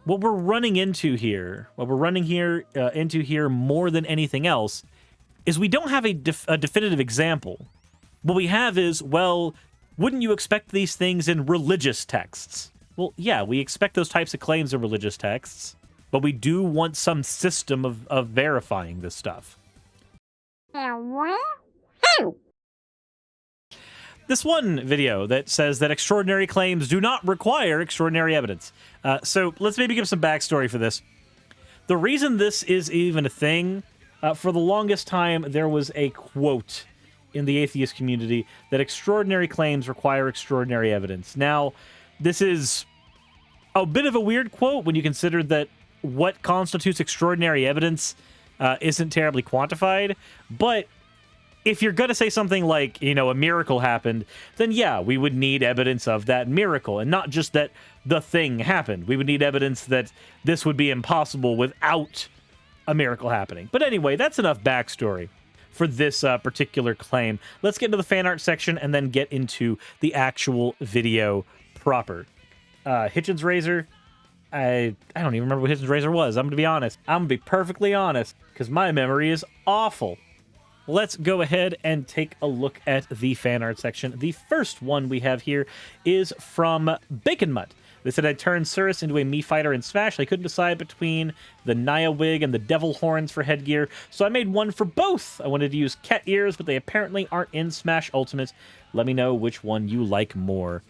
what we're running into here, into here more than anything else, is we don't have a definitive example. What we have is, well, wouldn't you expect these things in religious texts? Well, yeah, we expect those types of claims in religious texts, but we do want some system of verifying this stuff. This one video that says that extraordinary claims do not require extraordinary evidence. So let's maybe give some backstory for this. The reason this is even a thing, for the longest time, there was a quote in the atheist community that extraordinary claims require extraordinary evidence. Now, this is a bit of a weird quote when you consider that what constitutes extraordinary evidence isn't terribly quantified, but if you're going to say something like, you know, a miracle happened, then yeah, we would need evidence of that miracle, and not just that the thing happened. We would need evidence that this would be impossible without a miracle happening. But anyway, that's enough backstory for this particular claim. Let's get into the fan art section and then get into the actual video proper. Hitchens Razor, I don't even remember what Hitchens Razor was. I'm going to be honest. I'm going to be perfectly honest, because my memory is awful. Let's go ahead and take a look at the fan art section. The first one we have here is from Bacon Mutt. They said, I turned Suris into a Mii fighter in Smash. I couldn't decide between the Naya wig and the devil horns for headgear, so I made one for both. I wanted to use cat ears, but they apparently aren't in Smash Ultimate. Let me know which one you like more.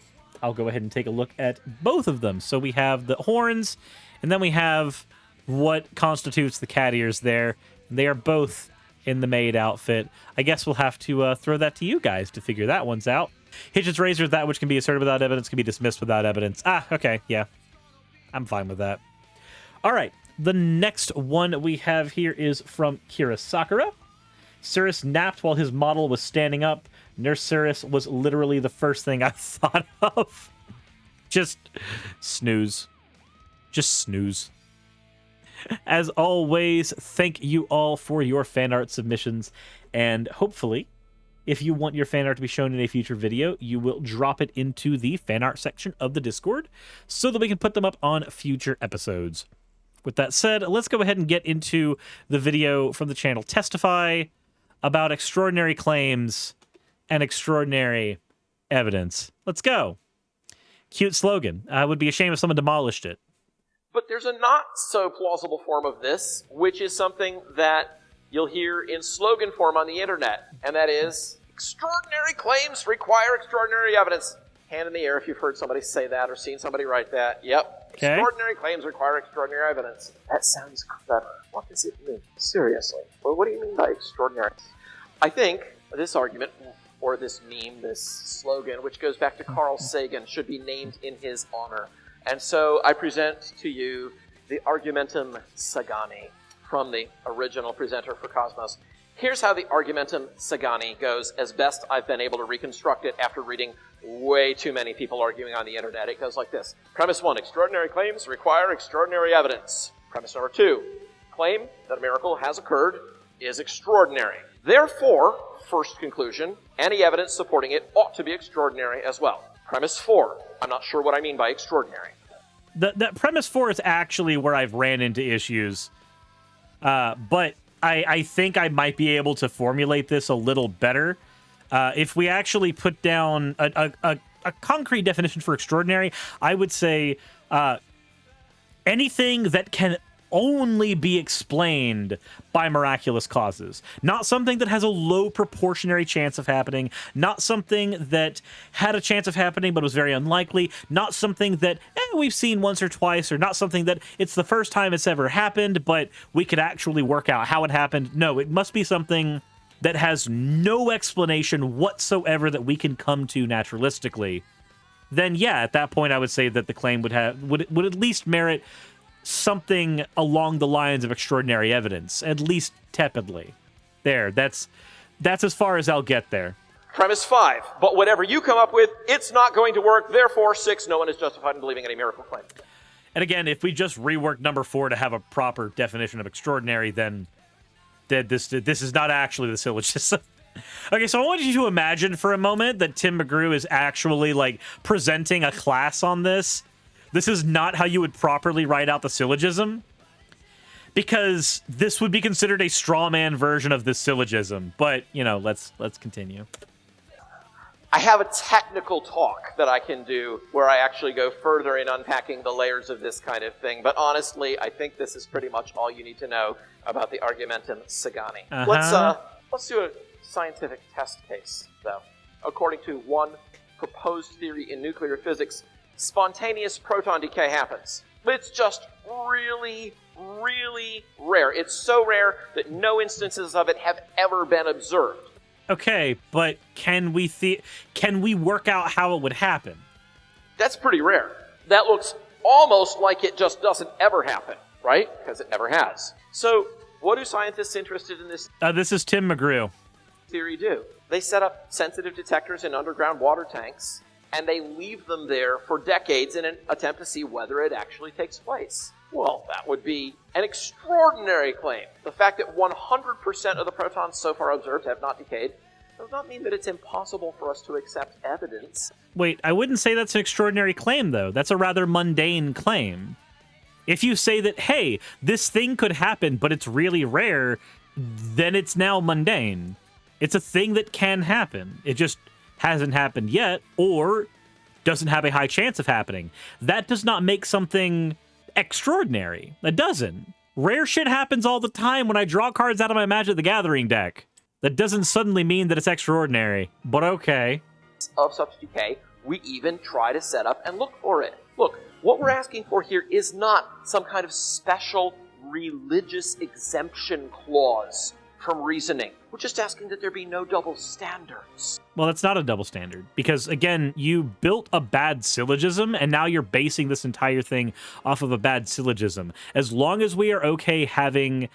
I'll go ahead and take a look at both of them. So we have the horns, and then we have what constitutes the cat ears there. They are both in the maid outfit. I guess we'll have to throw that to you guys to figure that one's out. Hitchens Razor, that which can be asserted without evidence can be dismissed without evidence. Ah, okay, yeah. I'm fine with that. All right, the next one we have here is from Kira Sakura. Suris napped while his model was standing up. Nurse Suris was literally the first thing I thought of. Just snooze. Just snooze. As always, thank you all for your fan art submissions, and hopefully, if you want your fan art to be shown in a future video, you will drop it into the fan art section of the Discord so that we can put them up on future episodes. With that said, let's go ahead and get into the video from the channel Testify about extraordinary claims and extraordinary evidence. Let's go. Cute slogan. I would be ashamed if someone demolished it. But there's a not-so-plausible form of this, which is something that you'll hear in slogan form on the internet, and that is, extraordinary claims require extraordinary evidence. Hand in the air if you've heard somebody say that or seen somebody write that. Yep. Okay. Extraordinary claims require extraordinary evidence. That sounds clever. What does it mean? Seriously. Well, what do you mean by extraordinary? I think this argument, or this meme, this slogan, which goes back to Carl Sagan, should be named in his honor. And so I present to you the Argumentum Sagani from the original presenter for Cosmos. Here's how the Argumentum Sagani goes, as best I've been able to reconstruct it after reading way too many people arguing on the internet. It goes like this. Premise 1, extraordinary claims require extraordinary evidence. Premise number 2, claim that a miracle has occurred is extraordinary. Therefore, first conclusion, any evidence supporting it ought to be extraordinary as well. Premise 4, I'm not sure what I mean by extraordinary. That premise 4 is actually where I've ran into issues. But I think I might be able to formulate this a little better. If we actually put down a concrete definition for extraordinary, I would say anything that can only be explained by miraculous causes. Not something that has a low proportionary chance of happening. Not something that had a chance of happening but was very unlikely. Not something that we've seen once or twice, or not something that it's the first time it's ever happened, but we could actually work out how it happened. No, it must be something that has no explanation whatsoever that we can come to naturalistically. Then yeah, at that point I would say that the claim would at least merit something along the lines of extraordinary evidence, at least tepidly. There, that's as far as I'll get there. Premise 5, but whatever you come up with, it's not going to work. Therefore, 6, no one is justified in believing any miracle claim. And again, if we just rework number 4 to have a proper definition of extraordinary, then this is not actually the syllogism. Okay, so I want you to imagine for a moment that Tim McGrew is actually, like, presenting a class on this. This is not how you would properly write out the syllogism, because this would be considered a straw man version of this syllogism. But, you know, let's continue. I have a technical talk that I can do where I actually go further in unpacking the layers of this kind of thing. But honestly, I think this is pretty much all you need to know about the argumentum Sagani. Let's do a scientific test case, though. According to one proposed theory in nuclear physics, spontaneous proton decay happens. It's just really, really rare. It's so rare that no instances of it have ever been observed. Okay, but can we work out how it would happen? That's pretty rare. That looks almost like it just doesn't ever happen, right? Because it never has. So, what do scientists interested in this This is Tim McGrew. theory do? They set up sensitive detectors in underground water tanks, and they leave them there for decades in an attempt to see whether it actually takes place. Well, that would be an extraordinary claim. The fact that 100% of the protons so far observed have not decayed does not mean that it's impossible for us to accept evidence. Wait, I wouldn't say that's an extraordinary claim, though. That's a rather mundane claim. If you say that, hey, this thing could happen, but it's really rare, then it's now mundane. It's a thing that can happen. It just hasn't happened yet, or doesn't have a high chance of happening. That does not make something extraordinary. That doesn't. Rare shit happens all the time when I draw cards out of my Magic the Gathering deck. That doesn't suddenly mean that it's extraordinary, but okay. Of such decay, we even try to set up and look for it. Look, what we're asking for here is not some kind of special religious exemption clause from reasoning. We're just asking that there be no double standards. Well, that's not a double standard, because, again, you built a bad syllogism, and now you're basing this entire thing off of a bad syllogism. As long as we are okay having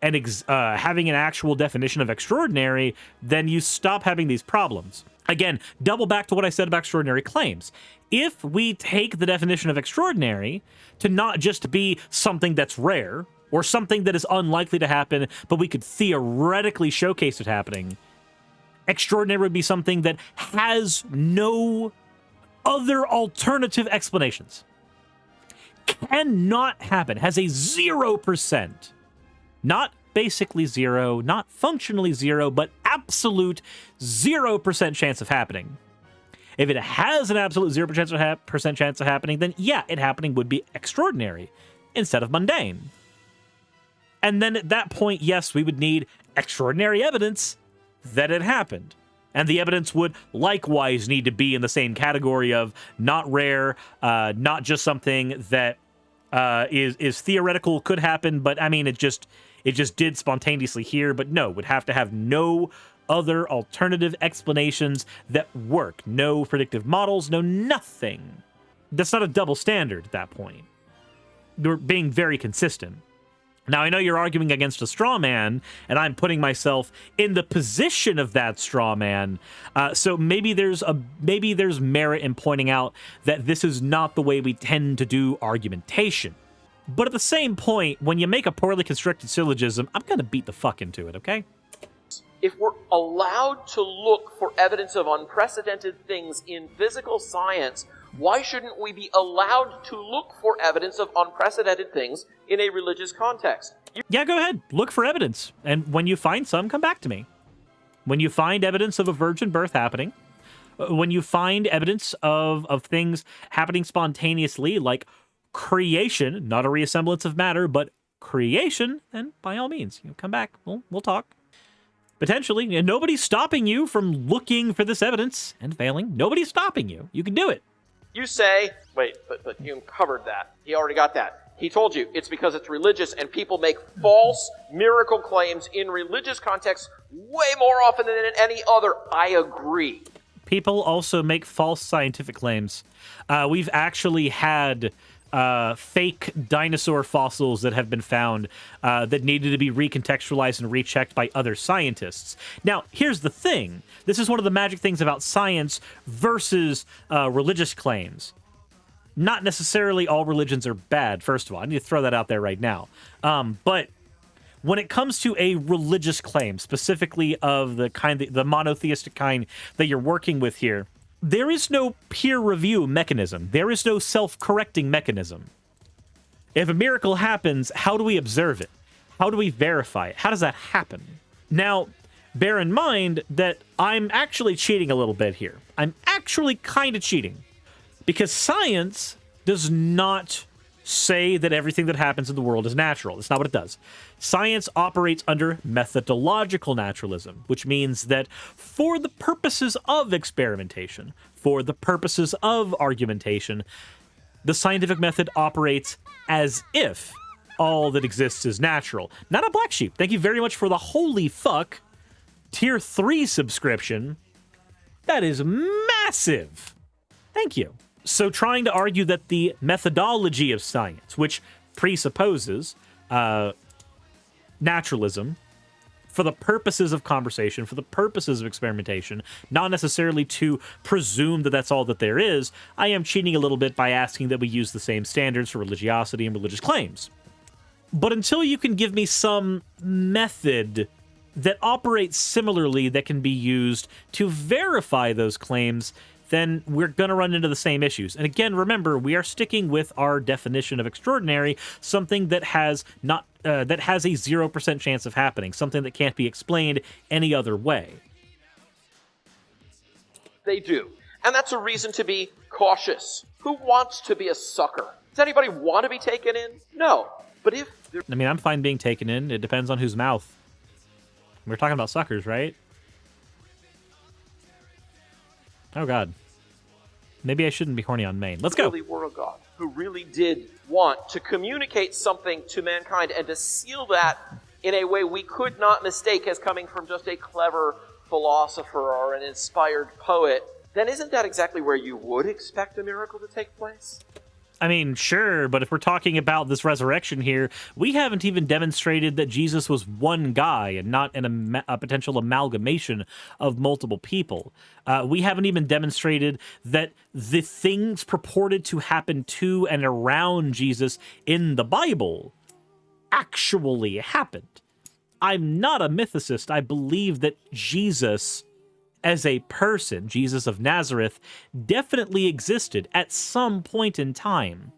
an actual definition of extraordinary, then you stop having these problems. Again, double back to what I said about extraordinary claims. If we take the definition of extraordinary to not just be something that's rare, or something that is unlikely to happen, but we could theoretically showcase it happening, extraordinary would be something that has no other alternative explanations. Cannot happen. Has a 0%. Not basically 0, not functionally 0, but absolute 0% chance of happening. If it has an absolute 0% chance of happening, then yeah, it happening would be extraordinary instead of mundane. And then at that point, yes, we would need extraordinary evidence that it happened. And the evidence would likewise need to be in the same category of not rare, not just something that is theoretical, could happen, but I mean, it just did spontaneously here, but no, would have to have no other alternative explanations that work. No predictive models, no nothing. That's not a double standard at that point. We're being very consistent. Now, I know you're arguing against a straw man, and I'm putting myself in the position of that straw man. So maybe there's merit in pointing out that this is not the way we tend to do argumentation. But at the same point, when you make a poorly constructed syllogism, I'm going to beat the fuck into it, okay? If we're allowed to look for evidence of unprecedented things in physical science, why shouldn't we be allowed to look for evidence of unprecedented things in a religious context? Yeah, go ahead. Look for evidence. And when you find some, come back to me. When you find evidence of a virgin birth happening, when you find evidence of things happening spontaneously, like creation, not a reassemblance of matter, but creation, then by all means, come back. We'll talk. Potentially. And nobody's stopping you from looking for this evidence and failing. Nobody's stopping you. You can do it. You say, wait, but Hume covered that. He already got that. He told you it's because it's religious and people make false miracle claims in religious contexts way more often than in any other. I agree. People also make false scientific claims. We've actually had fake dinosaur fossils that have been found that needed to be recontextualized and rechecked by other scientists. Now, here's the thing. This is one of the magic things about science versus religious claims. Not necessarily all religions are bad, first of all. I need to throw that out there right now. But when it comes to a religious claim, specifically of the monotheistic kind that you're working with here, there is no peer review mechanism. There is no self-correcting mechanism. If a miracle happens, how do we observe it? How do we verify it? How does that happen? Now, bear in mind that I'm actually cheating a little bit here. I'm actually kind of cheating. Because science does not say that everything that happens in the world is natural. That's not what it does. Science operates under methodological naturalism, which means that for the purposes of experimentation, for the purposes of argumentation, the scientific method operates as if all that exists is natural. Not a black sheep. Thank you very much for the holy fuck tier 3 subscription. That is massive. Thank you. So trying to argue that the methodology of science, which presupposes naturalism, for the purposes of conversation, for the purposes of experimentation, not necessarily to presume that that's all that there is, I am cheating a little bit by asking that we use the same standards for religiosity and religious claims. But until you can give me some method that operates similarly that can be used to verify those claims, then we're going to run into the same issues. And again, remember, we are sticking with our definition of extraordinary, something that has a 0% chance of happening, something that can't be explained any other way. They do. And that's a reason to be cautious. Who wants to be a sucker? Does anybody want to be taken in? No. But if... I mean, I'm fine being taken in. It depends on whose mouth. We're talking about suckers, right? Oh, God. Maybe I shouldn't be horny on Maine. Let's go. Really were a God who really did want to communicate something to mankind and to seal that in a way we could not mistake as coming from just a clever philosopher or an inspired poet, then isn't that exactly where you would expect a miracle to take place? I mean, sure, but if we're talking about this resurrection here, we haven't even demonstrated that Jesus was one guy and not a potential amalgamation of multiple people. We haven't even demonstrated that the things purported to happen to and around Jesus in the Bible actually happened. I'm not a mythicist. I believe that Jesus, as a person, Jesus of Nazareth, definitely existed at some point in time.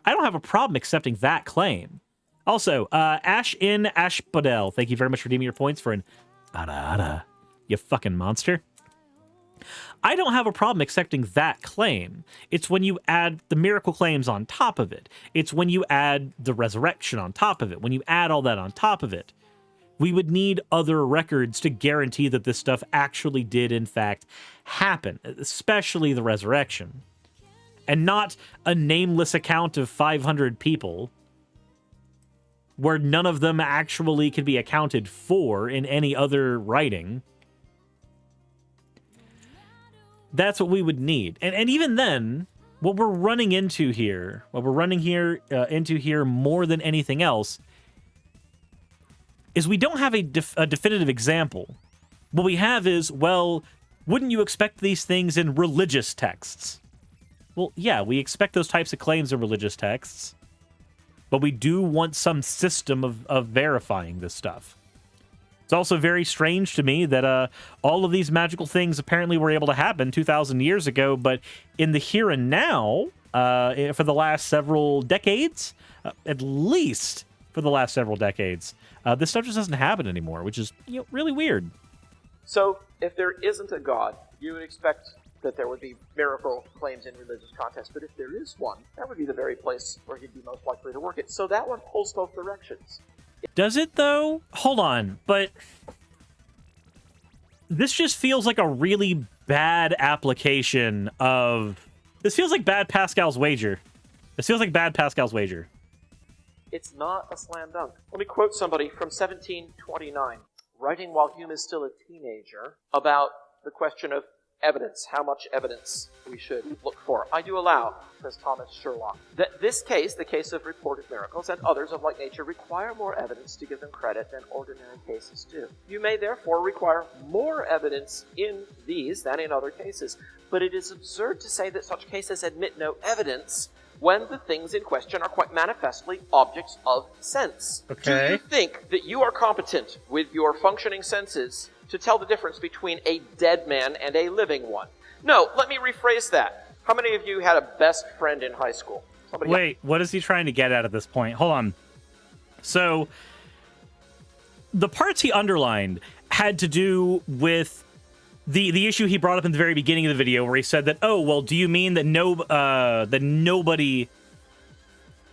I don't have a problem accepting that claim. Also, Ash in Ashpadel, thank you very much for redeeming your points for an ada, you fucking monster. I don't have a problem accepting that claim. It's when you add the miracle claims on top of it. It's when you add the resurrection on top of it. When you add all that on top of it. We would need other records to guarantee that this stuff actually did, in fact, happen, especially the resurrection. And not a nameless account of 500 people where none of them actually can be accounted for in any other writing. That's what we would need. And even then, what we're running into here, more than anything else, is we don't have a definitive example. What we have is, well, wouldn't you expect these things in religious texts? Well, yeah, we expect those types of claims in religious texts, but we do want some system of verifying this stuff. It's also very strange to me that all of these magical things apparently were able to happen 2,000 years ago, but in the here and now, for the last several decades, at least for the last several decades, this stuff just doesn't happen anymore, which is really weird. So, if there isn't a God, you would expect that there would be miracle claims in religious context, but if there is one, that would be the very place where he'd be most likely to work it. So that one pulls both directions. Does it, though? Hold on, but this just feels like a really bad application of... This feels like bad Pascal's wager. It's not a slam dunk. Let me quote somebody from 1729, writing while Hume is still a teenager, about the question of evidence, how much evidence we should look for. I do allow, says Thomas Sherlock, that this case, the case of reported miracles, and others of like nature, require more evidence to give them credit than ordinary cases do. You may therefore require more evidence in these than in other cases, but it is absurd to say that such cases admit no evidence when the things in question are quite manifestly objects of sense. Okay. Do you think that you are competent with your functioning senses to tell the difference between a dead man and a living one? No, let me rephrase that. How many of you had a best friend in high school? Wait, what is he trying to get at this point? Hold on. So, the parts he underlined had to do with the issue he brought up in the very beginning of the video, where he said that, oh, well, do you mean that nobody,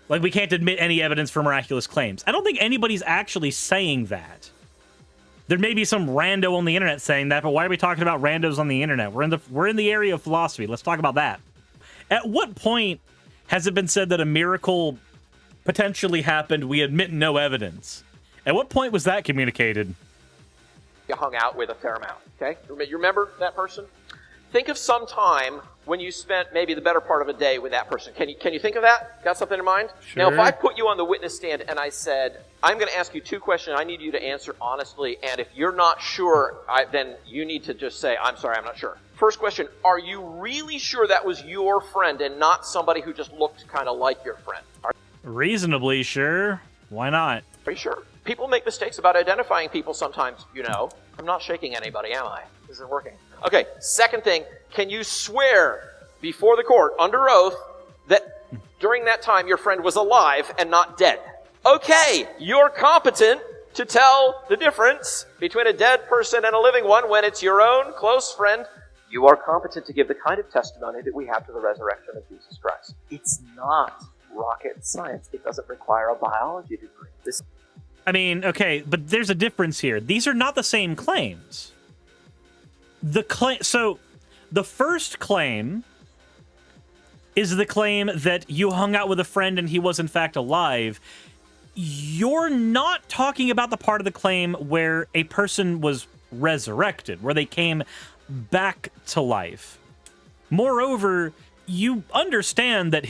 like, we can't admit any evidence for miraculous claims? I don't think anybody's actually saying that. There may be some rando on the internet saying that, but why are we talking about randos on the internet? We're in the area of philosophy. Let's talk about that. At what point has it been said that a miracle potentially happened? We admit no evidence. At what point was that communicated? You hung out with a fair amount, okay? You remember that person? Think of some time when you spent maybe the better part of a day with that person. Can you think of that? Got something in mind? Sure. Now, if I put you on the witness stand and I said, I'm going to ask you 2 questions, I need you to answer honestly, and if you're not sure, then you need to just say, I'm sorry, I'm not sure. First question, are you really sure that was your friend and not somebody who just looked kind of like your friend? Reasonably sure. Why not? Are you sure? People make mistakes about identifying people sometimes, you know. I'm not shaking anybody, am I? This isn't working. Okay, second thing, can you swear before the court, under oath, that during that time your friend was alive and not dead? Okay, you're competent to tell the difference between a dead person and a living one when it's your own close friend. You are competent to give the kind of testimony that we have to the resurrection of Jesus Christ. It's not rocket science. It doesn't require a biology degree. I mean, okay, but there's a difference here. These are not the same claims. So, the first claim is the claim that you hung out with a friend and he was in fact alive. You're not talking about the part of the claim where a person was resurrected, where they came back to life. Moreover, you understand that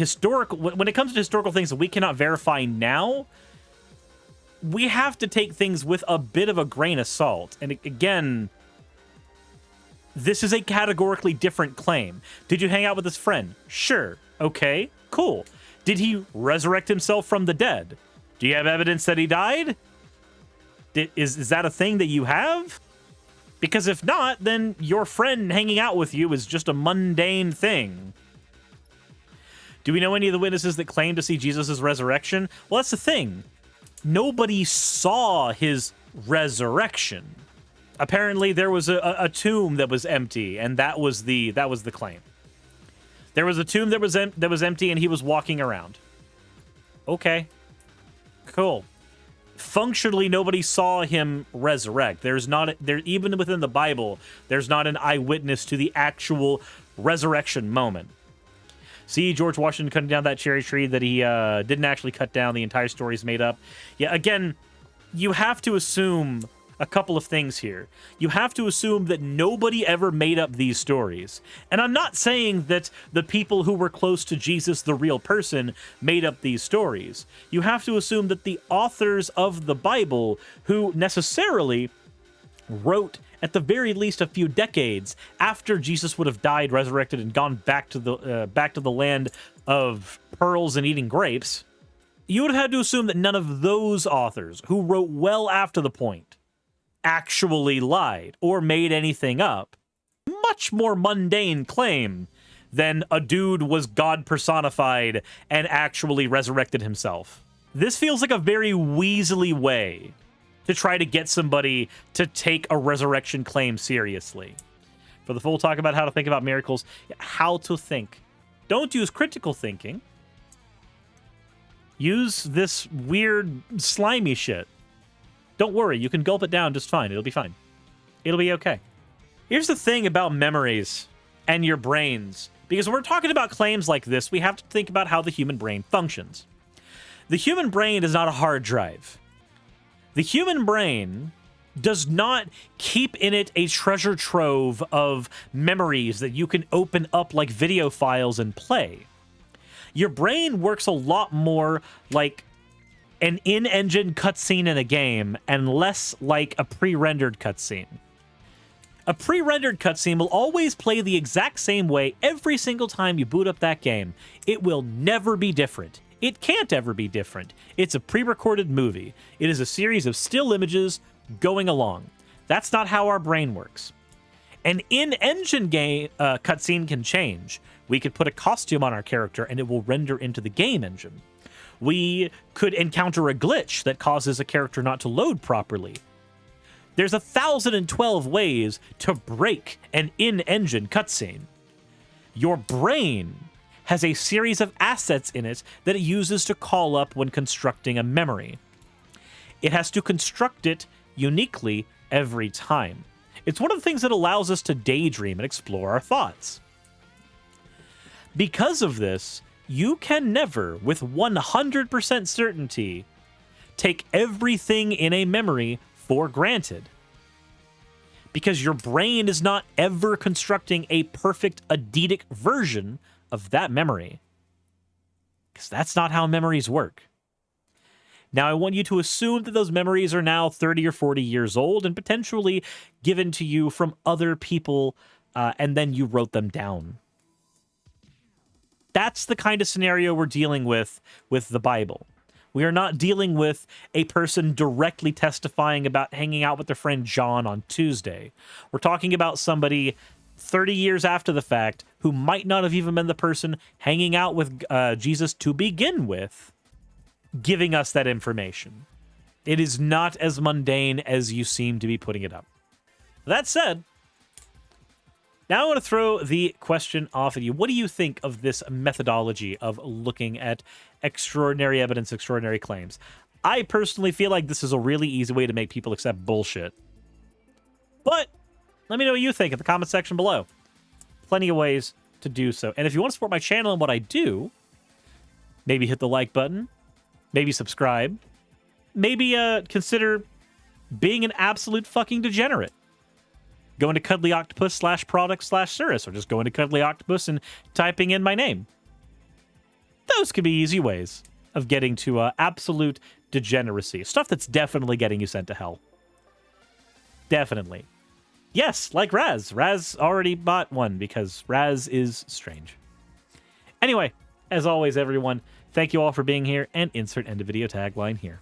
when it comes to historical things that we cannot verify now, we have to take things with a bit of a grain of salt. And again, this is a categorically different claim. Did you hang out with his friend? Sure. Okay, cool. Did he resurrect himself from the dead? Do you have evidence that he died? Is that a thing that you have? Because if not, then your friend hanging out with you is just a mundane thing. Do we know any of the witnesses that claim to see Jesus' resurrection? Well, that's the thing. Nobody saw his resurrection. Apparently, there was a tomb that was empty, and that was the claim. There was a tomb that was empty, and he was walking around. Okay, cool. Functionally, nobody saw him resurrect. Even within the Bible, there's not an eyewitness to the actual resurrection moment. See, George Washington cutting down that cherry tree that he didn't actually cut down. The entire story's made up. Yeah, again, you have to assume a couple of things here. You have to assume that nobody ever made up these stories. And I'm not saying that the people who were close to Jesus, the real person, made up these stories. You have to assume that the authors of the Bible, who necessarily wrote at the very least a few decades after Jesus would have died, resurrected, and gone back to the land of pearls and eating grapes, you would have had to assume that none of those authors, who wrote well after the point, actually lied or made anything up. Much more mundane claim than a dude was God personified and actually resurrected himself. This feels like a very weaselly way to try to get somebody to take a resurrection claim seriously. For the full talk about how to think about miracles, how to think. Don't use critical thinking. Use this weird, slimy shit. Don't worry, you can gulp it down just fine. It'll be fine. It'll be okay. Here's the thing about memories and your brains. Because when we're talking about claims like this, we have to think about how the human brain functions. The human brain is not a hard drive. The human brain does not keep in it a treasure trove of memories that you can open up like video files and play. Your brain works a lot more like an in-engine cutscene in a game and less like a pre-rendered cutscene. A pre-rendered cutscene will always play the exact same way every single time you boot up that game. It will never be different. It can't ever be different. It's a pre-recorded movie. It is a series of still images going along. That's not how our brain works. An in-engine game cutscene can change. We could put a costume on our character and it will render into the game engine. We could encounter a glitch that causes a character not to load properly. There's 1,012 ways to break an in-engine cutscene. Your brain has a series of assets in it that it uses to call up when constructing a memory. It has to construct it uniquely every time. It's one of the things that allows us to daydream and explore our thoughts. Because of this, you can never, with 100% certainty, take everything in a memory for granted. Because your brain is not ever constructing a perfect eidetic version of that memory. Because that's not how memories work. Now, I want you to assume that those memories are now 30 or 40 years old and potentially given to you from other people, and then you wrote them down. That's the kind of scenario we're dealing with the Bible. We are not dealing with a person directly testifying about hanging out with their friend John on Tuesday. We're talking about somebody 30 years after the fact who might not have even been the person hanging out with Jesus to begin with, giving us that information. It is not as mundane as you seem to be putting it up. That said, now I want to throw the question off at you. What do you think of this methodology of looking at extraordinary evidence, extraordinary claims? I personally feel like this is a really easy way to make people accept bullshit. But let me know what you think in the comment section below. Plenty of ways to do so. And if you want to support my channel and what I do, maybe hit the like button, maybe subscribe, maybe consider being an absolute fucking degenerate. Go into Cuddly Octopus /product/Suris, or just go into Cuddly Octopus and typing in my name. Those could be easy ways of getting to absolute degeneracy. Stuff that's definitely getting you sent to hell. Definitely. Yes, like Raz. Raz already bought one because Raz is strange. Anyway, as always, everyone, thank you all for being here, and insert end of video tagline here.